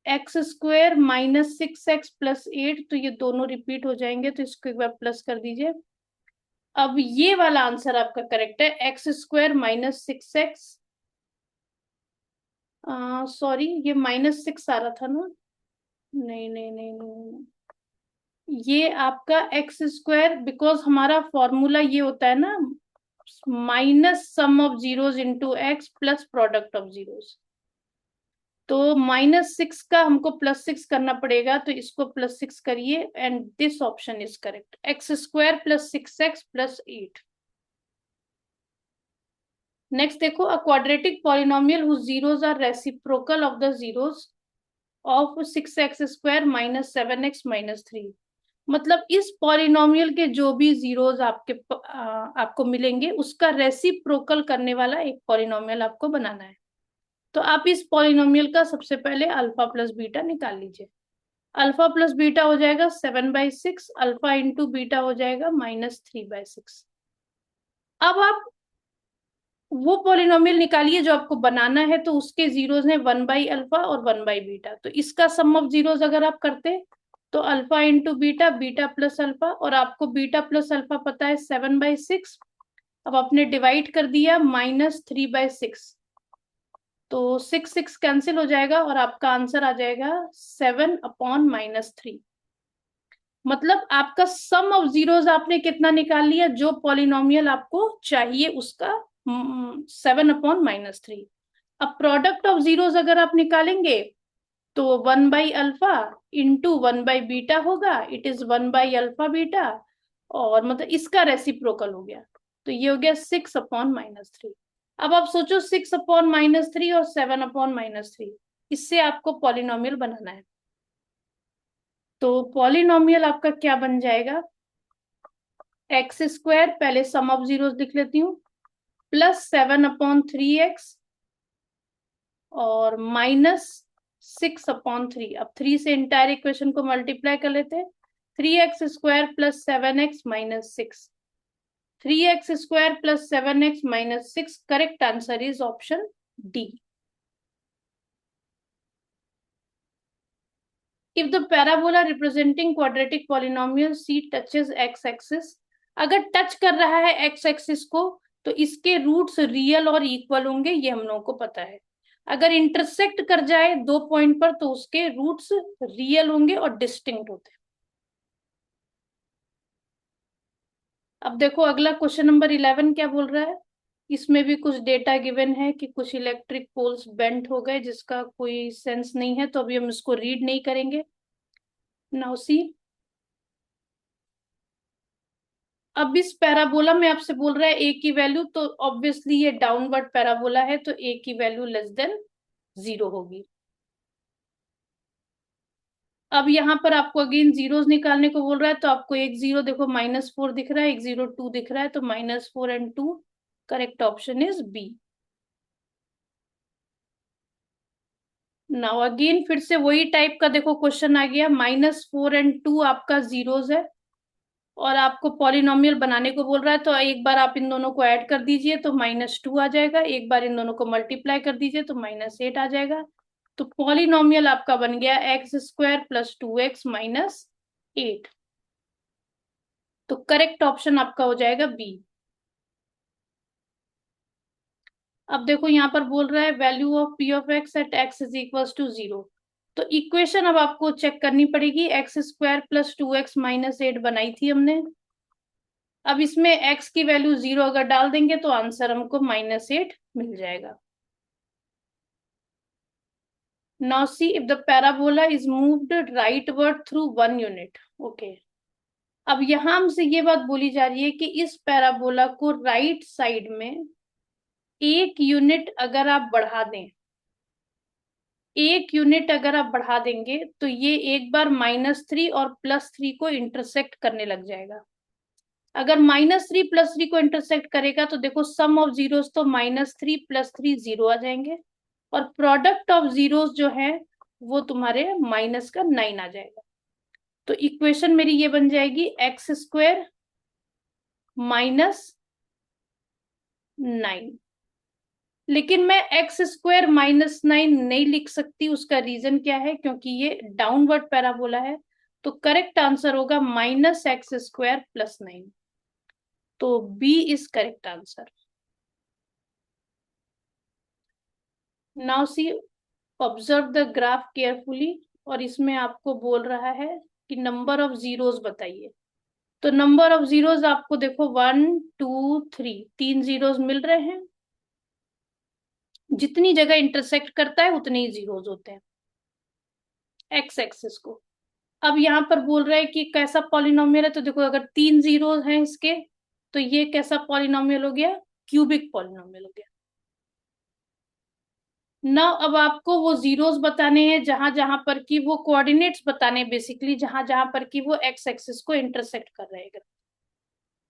Speaker 1: x square minus 6x plus 8, तो ये दोनों रिपीट हो जाएंगे, तो इसको एक बार प्लस कर दीजिए। अब ये वाला आंसर आपका करेक्ट है, x square minus 6x, sorry ये -6 आ रहा था ना, नहीं नहीं नहीं नहीं, ये आपका एक्स स्क्वायर, बिकॉज हमारा फॉर्मूला ये होता है ना, minus sum of zeros into x plus product of zeros, तो -6 का हमको +6 करना पड़ेगा, तो इसको +6 करिए and this option is correct, X square plus 6x plus 8। Next देखो, a quadratic polynomial whose zeros are reciprocal of the zeros of 6x square minus 7x minus 3। मतलब इस पॉलिनोमियल के जो भी जीरोस आपको मिलेंगे, उसका रेसिप्रोकल करने वाला एक पॉलिनोमियल आपको बनाना है। तो आप इस पॉलिनोमियल का सबसे पहले अल्फा प्लस बीटा निकाल लीजिए। अल्फा प्लस बीटा हो जाएगा 7/6, अल्फा इंटू बीटा हो जाएगा -3/6। अब आप वो पॉलिनोमियल निकालिए जो आपको बनाना है, तो उसके जीरोस हैं 1/अल्फा और 1/बीटा, तो इसका सम ऑफ जीरोस अगर आप करते तो alpha into beta, beta plus alpha, और आपको बीटा प्लस अल्फा पता है 7/6। अब आपने डिवाइड कर दिया -3/6, तो 6 कैंसिल हो जाएगा और आपका आंसर आ जाएगा 7/-3। मतलब आपका सम ऑफ जीरोस आपने कितना निकाल लिया, जो पॉलिनोमियल आपको चाहिए उसका 7/-3। अब प्रोडक्ट ऑफ जीरोस अगर आप निकालेंगे तो 1/अल्फा इंटू 1/बीटा होगा, इट इज 1/अल्फा बीटा, और मतलब इसका रेसिप्रोकल हो गया, तो ये हो गया 6/-3। अब आप सोचो 6/-3 और 7/-3, इससे आपको पॉलिनोमियल बनाना है, तो पॉलिनोमियल आपका क्या बन जाएगा, एक्स स्क्वायर, पहले सम ऑफ जीरोस लिख लेती हूँ, प्लस 7/3x और -6/3। अब 3 से इंटायर इक्वेशन को मल्टीप्लाई कर लेते हैं, 3x² plus 7x minus 6, 3x² plus 7x minus 6, correct answer is option D. If the parabola representing quadratic polynomial C touches x axis, अगर टच कर रहा है x एक्सिस को, तो इसके रूट्स रियल और इक्वल होंगे, ये हम लोगों को पता है। अगर इंटरसेक्ट कर जाए दो पॉइंट पर, तो उसके रूट्स रियल होंगे और डिस्टिंक्ट होते हैं। अब देखो अगला क्वेश्चन नंबर 11 क्या बोल रहा है, इसमें भी कुछ डेटा गिवन है कि कुछ इलेक्ट्रिक पोल्स बेंट हो गए, जिसका कोई सेंस नहीं है, तो अभी हम इसको रीड नहीं करेंगे। नाउ सी, अब इस पैराबोला में आपसे बोल रहा है ए की वैल्यू, तो ऑब्वियसली ये डाउनवर्ड पैराबोला है, तो ए की वैल्यू लेस देन 0 होगी। अब यहाँ पर आपको अगेन जीरोस निकालने को बोल रहा है, तो आपको एक जीरो देखो -4 दिख रहा है, एक जीरो 2 दिख रहा है, तो -4 and 2, correct option is B. Now again फिर से वही टाइप का देखो क्वेश्चन आ गया, -4 एंड 2 आपका जीरोस है, और आपको पॉलिनोमियल बनाने को बोल रहा है, तो एक बार आप इन दोनों को ऐड कर दीजिए तो -2 आ जाएगा, एक बार इन दोनों को मल्टीप्लाई कर दीजिए तो -8 आ जाएगा, तो पॉलिनोमियल आपका बन गया x² प्लस 2x माइनस 8, तो करेक्ट ऑप्शन आपका हो जाएगा बी। अब देखो यहाँ पर बोल रहा है value of p of x at x is equal to 0, तो इक्वेशन अब आपको चेक करनी पड़ेगी, x² प्लस 2x माइनस 8 बनाई थी हमने, अब इसमें x की वैल्यू 0 अगर डाल देंगे तो आंसर हमको -8 मिल जाएगा। Now see, if the parabola is moved rightward through 1 unit, okay. अब यहां हमसे ये बात बोली जा रही है कि इस पैराबोला को राइट साइड में 1 यूनिट अगर आप बढ़ा दें, 1 यूनिट अगर आप बढ़ा देंगे, तो ये एक बार -3 और +3 को इंटरसेक्ट करने लग जाएगा। अगर -3 +3 को इंटरसेक्ट करेगा, तो देखो सम ऑफ जीरोस तो -3 + 3 0 आ जाएंगे, और प्रोडक्ट ऑफ जीरोस जो है वो तुम्हारे माइनस का 9 आ जाएगा, तो इक्वेशन मेरी ये बन जाएगी x² माइनस 9। लेकिन मैं एक्स स्क्वायर माइनस 9 नहीं लिख सकती। उसका रीजन क्या है? क्योंकि ये डाउनवर्ड पैराबोला है। तो करेक्ट आंसर होगा -x² + 9। तो B is correct answer. Now see, observe the graph carefully. और इसमें आपको बोल रहा है कि नंबर ऑफ जीरोस बताइए। तो नंबर ऑफ जीरोस आपको देखो 1 2 3, 3 जीरोस मिल रहे हैं। जितनी जगह इंटरसेक्ट करता है उतने ही जीरोस होते हैं एक्स एक्सिस को। अब यहाँ पर बोल रहा है कि कैसा पॉलिनोमियल है। तो देखो, अगर 3 जीरोस हैं इसके, तो ये कैसा पॉलिनोमियल हो गया? क्यूबिक पॉलिनोमियल हो गया ना। अब आपको वो जीरोस बताने हैं जहां जहां पर कि वो कोऑर्डिनेट्स बताने हैं, बेसिकली जहां जहां पर कि वो एक्स एक्सिस को इंटरसेक्ट कर रहे हैं।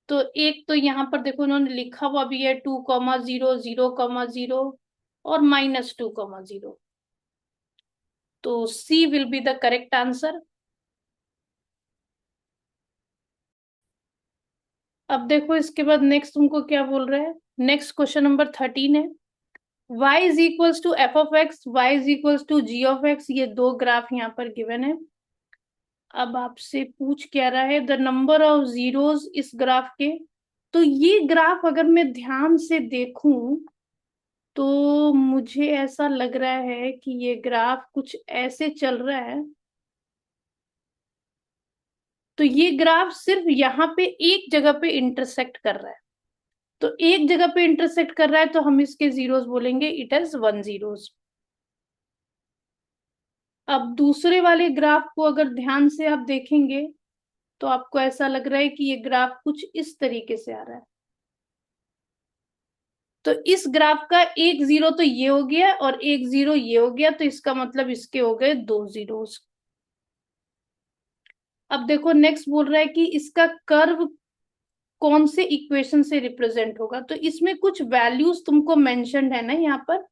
Speaker 1: तो एक तो यहाँ पर देखो उन्होंने लिखा हुआ भी है 2,0 0,0 और -2,0। तो C will be the correct answer. अब देखो इसके बाद नेक्स्ट तुमको क्या बोल रहे हैं। नेक्स्ट क्वेश्चन नंबर 13 है। y is equals to f(x), y is equals to g(x). ये दो ग्राफ यहाँ पर गिवन है। अब आपसे पूछ क्या रहा है? द नंबर ऑफ जीरोस इस ग्राफ के। तो ये ग्राफ अगर मैं ध्यान से देखूं तो मुझे ऐसा लग रहा है कि ये ग्राफ कुछ ऐसे चल रहा है। तो ये ग्राफ सिर्फ यहाँ पे एक जगह पे इंटरसेक्ट कर रहा है। तो एक जगह पे इंटरसेक्ट कर रहा है तो हम इसके जीरोस बोलेंगे इट इज 1 जीरोस। अब दूसरे वाले ग्राफ को अगर ध्यान से आप देखेंगे तो आपको ऐसा लग रहा है कि ये ग्राफ कुछ इस तरीके से आ रहा है। तो इस ग्राफ का एक जीरो तो ये हो गया और एक जीरो ये हो गया, तो इसका मतलब इसके हो गए दो जीरोस। अब देखो नेक्स्ट बोल रहा है कि इसका कर्व कौन से इक्वेशन से रिप्रेजेंट होगा। तो इसमें कुछ वैल्यूज तुमको मेंशन्ड है ना यहाँ पर।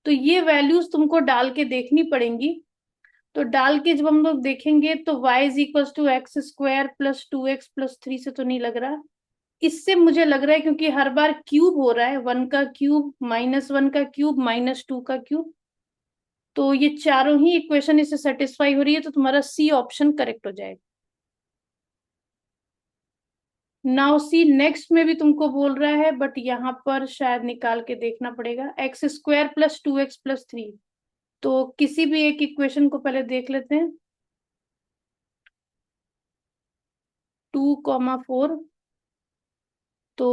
Speaker 1: तो ये वैल्यूज तुमको डाल के देखनी पड़ेंगी। तो डाल के जब हम लोग देखेंगे तो y is equal to x² + 2x + 3 से तो नहीं लग रहा। इससे मुझे लग रहा है क्योंकि हर बार क्यूब हो रहा है, 1 का क्यूब -1 का क्यूब -2 का क्यूब। तो ये चारों ही इक्वेशन इससे सेटिस्फाई हो रही है, तो तुम्हारा सी ऑप्शन करेक्ट हो जाएगा। नाउ सी, नेक्स्ट में भी तुमको बोल रहा है बट यहाँ पर शायद निकाल के देखना पड़ेगा। x² + 2x + 3। तो किसी भी एक इक्वेशन को पहले देख लेते हैं। 2,4। तो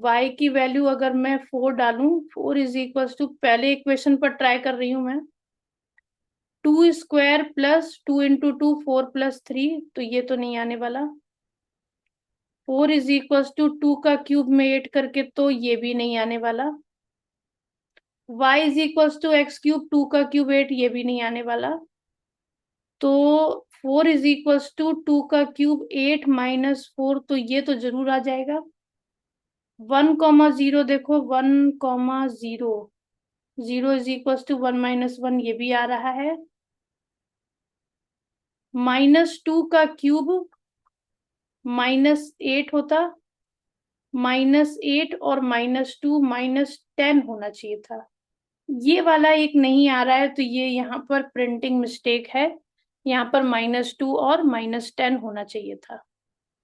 Speaker 1: y की वैल्यू अगर मैं 4 डालूं, 4 इज इक्वल टू, पहले इक्वेशन पर ट्राई कर रही हूं मैं, 2² + 2 × 2 4 + 3। तो ये तो नहीं आने वाला। 4 इज इक्वल टू 2 का क्यूब में 8 करके, तो ये भी नहीं आने वाला। y is equal to x³, 2 का क्यूब 8, ये भी नहीं आने वाला। तो 4 इज इक्वल टू 2 का क्यूब 8 -4, तो ये तो जरूर आ जाएगा। 1,0 देखो, 1,0, 0 इज इक्वल टू 1 - 1, ये भी आ रहा है। -2 का क्यूब -8 होता, -8 और -2 -10 होना चाहिए था। ये वाला एक नहीं आ रहा है, तो ये यहाँ पर प्रिंटिंग मिस्टेक है। यहाँ पर -2 और -10 होना चाहिए था।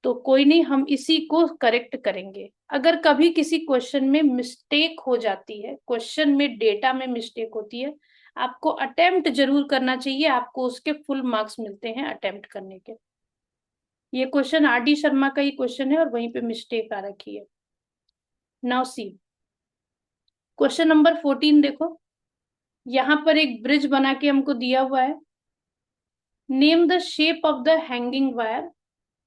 Speaker 1: तो कोई नहीं, हम इसी को करेक्ट करेंगे। अगर कभी किसी क्वेश्चन में मिस्टेक हो जाती है, क्वेश्चन में डेटा में मिस्टेक होती है, आपको अटेम्प्ट जरूर करना चाहिए। आपको उसके फुल मार्क्स मिलते हैं अटेम्प्ट करने के। ये क्वेश्चन R D शर्मा का ही क्वेश्चन है और वहीं पे मिस्टेक आ रखी है। नाउ सी, क्वेश्चन नंबर 14 देखो। यहाँ पर एक ब्रिज बना के हमको दिया हुआ है। Name the shape of the hanging wire.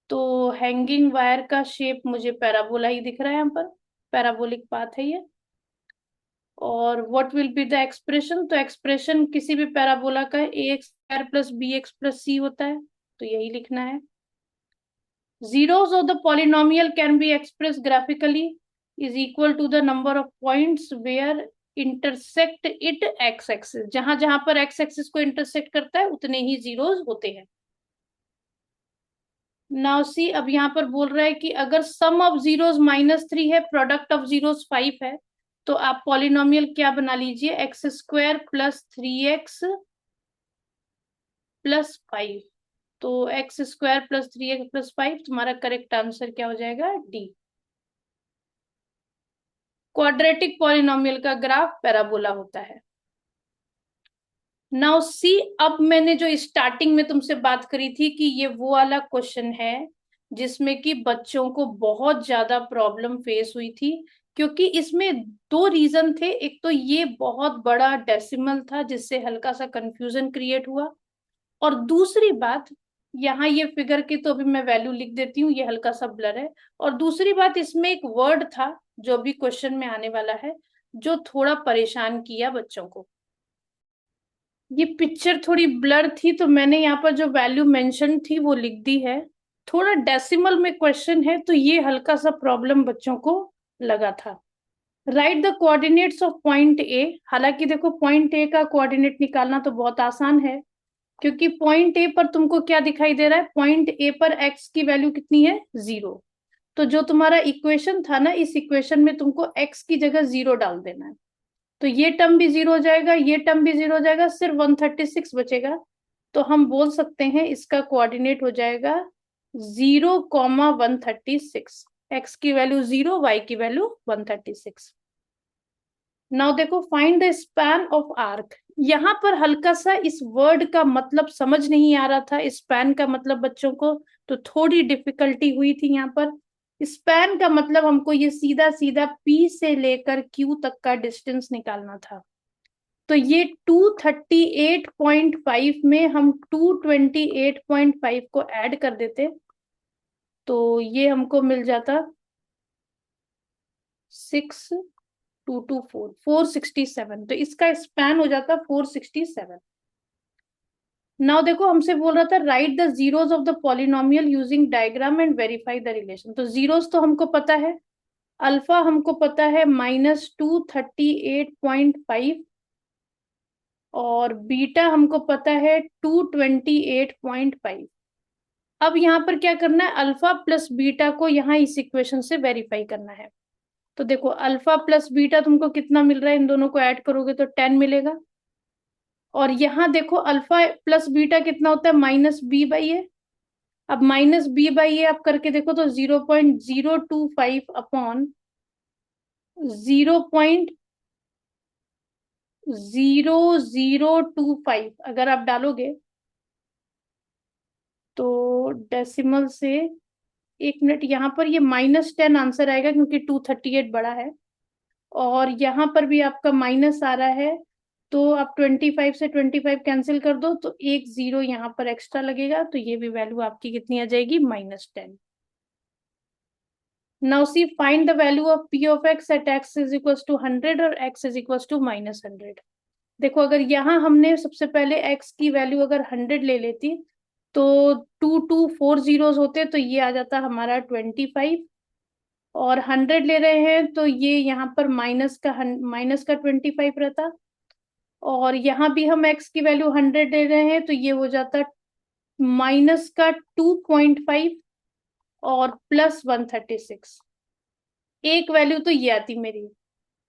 Speaker 1: तो हैंगिंग वायर का शेप मुझे पैराबोला ही दिख रहा है यहाँ पर। पैराबोलिक पाथ है ये। और what will be the expression. तो एक्सप्रेशन किसी भी पैराबोला का ax² + bx + c होता है। तो यही लिखना है। Zeros of the polynomial can be expressed graphically is equal to the number of points where intersect it x axis। जहां जहां पर x axis को intersect करता है उतने ही जीरोस होते हैं। नाउ सी, अब यहाँ पर बोल रहा है कि अगर सम ऑफ जीरोस -3 है, प्रोडक्ट ऑफ जीरोस 5 है, तो आप पॉलिनोमियल क्या बना लीजिए, x square plus 3x plus 5। तो x square plus 3x plus 5, तुम्हारा करेक्ट आंसर क्या हो जाएगा, डी। क्वाड्रेटिक पॉलिनोमियल का ग्राफ पैराबोला होता है। नाउ सी, अब मैंने जो स्टार्टिंग में तुमसे बात करी थी कि ये वो वाला क्वेश्चन है जिसमें कि बच्चों को बहुत ज्यादा प्रॉब्लम फेस हुई थी, क्योंकि इसमें दो रीजन थे। एक तो ये बहुत बड़ा डेसिमल था जिससे हल्का सा कंफ्यूजन क्रिएट हुआ, और दूसरी बात, यहाँ ये फिगर की तो अभी मैं वैल्यू लिख देती हूँ, ये हल्का सा ब्लर है। और दूसरी बात, इसमें एक वर्ड था जो भी क्वेश्चन में आने वाला है, जो थोड़ा परेशान किया बच्चों को। ये पिक्चर थोड़ी ब्लर थी तो मैंने यहाँ पर जो वैल्यू मेंशन थी वो लिख दी है। थोड़ा डेसिमल में क्वेश्चन है तो ये हल्का सा प्रॉब्लम बच्चों को लगा था। Right the coordinates of point A. हालांकि देखो, पॉइंट ए का कोऑर्डिनेट निकालना तो बहुत आसान है, क्योंकि पॉइंट ए पर तुमको क्या दिखाई दे रहा है, पॉइंट ए पर एक्स की वैल्यू कितनी है, 0। तो जो तुम्हारा इक्वेशन था ना, इस इक्वेशन में तुमको एक्स की जगह 0 डाल देना है। तो ये टर्म भी 0 हो जाएगा, ये टर्म भी 0 हो जाएगा, सिर्फ 136 बचेगा। तो हम बोल सकते हैं इसका कोऑर्डिनेट हो जाएगा 0,136। एक्स की वैल्यू 0, वाई की वैल्यू 136। नाउ देखो, find the span of arc. यहाँ पर हल्का सा इस वर्ड का मतलब समझ नहीं आ रहा था, स्पैन का मतलब बच्चों को, तो थोड़ी डिफिकल्टी हुई थी यहाँ पर। स्पैन का मतलब हमको ये सीधा सीधा P से लेकर Q तक का डिस्टेंस निकालना था। तो ये 238.5 में हम 228.5 को ऐड कर देते तो ये हमको मिल जाता 467। तो इसका स्पैन हो जाता 467। नाउ देखो, हमसे बोल रहा था right the zeros of the polynomial using diagram and verify the relation. तो जीरोस तो हमको पता है, अल्फा हमको पता है -238.5, और बीटा हमको पता है 228.5। अब यहाँ पर क्या करना है, अल्फा प्लस बीटा को यहाँ इस इक्वेशन से वेरीफाई करना है। तो देखो, अल्फा प्लस बीटा तुमको कितना मिल रहा है, इन दोनों को ऐड करोगे तो 10 मिलेगा। और यहाँ देखो, अल्फा प्लस बीटा कितना होता है, -b/a। अब -b/a आप करके देखो तो 0.025 अपॉन 0.0025 अगर आप डालोगे तो डेसिमल से, एक मिनट, यहाँ पर ये -10 आंसर आएगा क्योंकि 238 बड़ा है, और यहाँ पर भी आपका माइनस आ रहा है। तो आप 25 से 25 कैंसिल कर दो तो एक 0 यहाँ पर एक्स्ट्रा लगेगा, तो ये भी वैल्यू आपकी कितनी आ जाएगी, -10। Now see, find the value of p of x at x is equal to 100 और x इज इक्वल टू -100। देखो, अगर यहाँ हमने सबसे पहले x की वैल्यू अगर 100 ले लेती तो 4 जीरोस होते, तो ये आ जाता हमारा 25। और 100 ले रहे हैं तो ये यहाँ पर माइनस का 25 रहता। और यहाँ भी हम x की वैल्यू 100 ले रहे हैं तो ये हो जाता माइनस का 2.5 और प्लस 136। एक वैल्यू तो ये आती मेरी।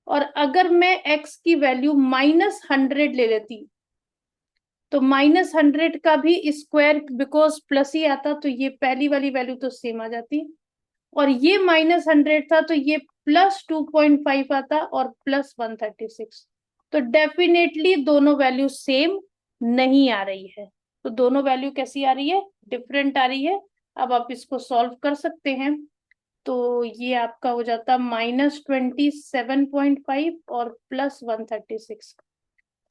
Speaker 1: और अगर मैं x की वैल्यू -100 ले लेती तो -100 का भी स्क्वायर, बिकॉज प्लस ही आता, तो ये पहली वाली वैल्यू तो सेम आ जाती। और ये -100 था तो ये +2.5 आता और प्लस 136। तो डेफिनेटली दोनों वैल्यू सेम नहीं आ रही है। तो दोनों वैल्यू कैसी आ रही है, डिफरेंट आ रही है। अब आप इसको सॉल्व कर सकते हैं। तो ये आपका हो जाता -27.5 और प्लस 136।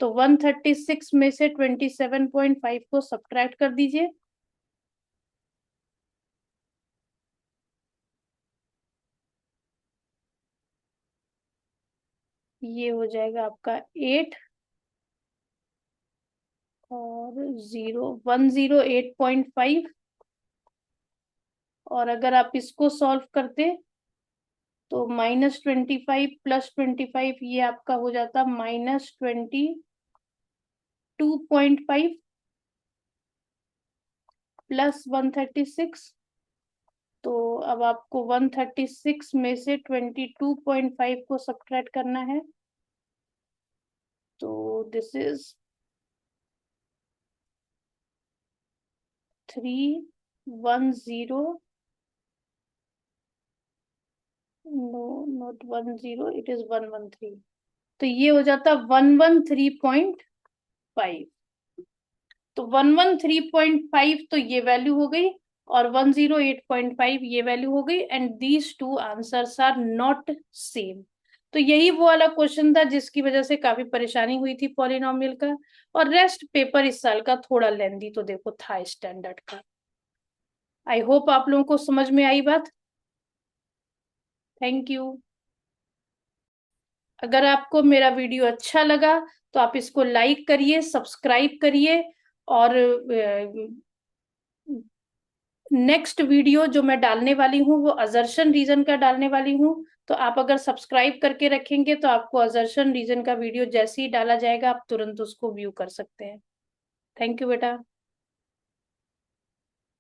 Speaker 1: तो 136 में से 27.5 को सब्ट्रैक्ट कर दीजिए। ये हो जाएगा आपका 8 और 108.5। और अगर आप इसको सॉल्व करते तो -25 प्लस 25, ये आपका हो जाता -22.5 प्लस 136। तो अब आपको 136 में से 22.5 को सब्ट्रैक्ट करना है। तो this is 310, no not 10, it is 113। तो ये हो जाता 113.5। तो 113.5 तो ये वैल्यू हो गई, और 108.5 ये वैल्यू हो गई, and these two answers are not same. तो यही वो वाला क्वेश्चन था जिसकी वजह से काफी परेशानी हुई थी पॉलिनोमियल का। और रेस्ट पेपर इस साल का थोड़ा लेंदी तो देखो था स्टैंडर्ड का। आई होप आप लोगों को समझ में आई बात। Thank you. अगर आपको मेरा वीडियो अच्छा लगा तो आप इसको लाइक करिए, सब्सक्राइब करिए, और नेक्स्ट वीडियो जो मैं डालने वाली हूँ वो अजर्शन रीजन का डालने वाली हूँ। तो आप अगर सब्सक्राइब करके रखेंगे तो आपको अजर्शन रीजन का वीडियो जैसे ही डाला जाएगा आप तुरंत उसको व्यू कर सकते हैं। थैंक यू बेटा।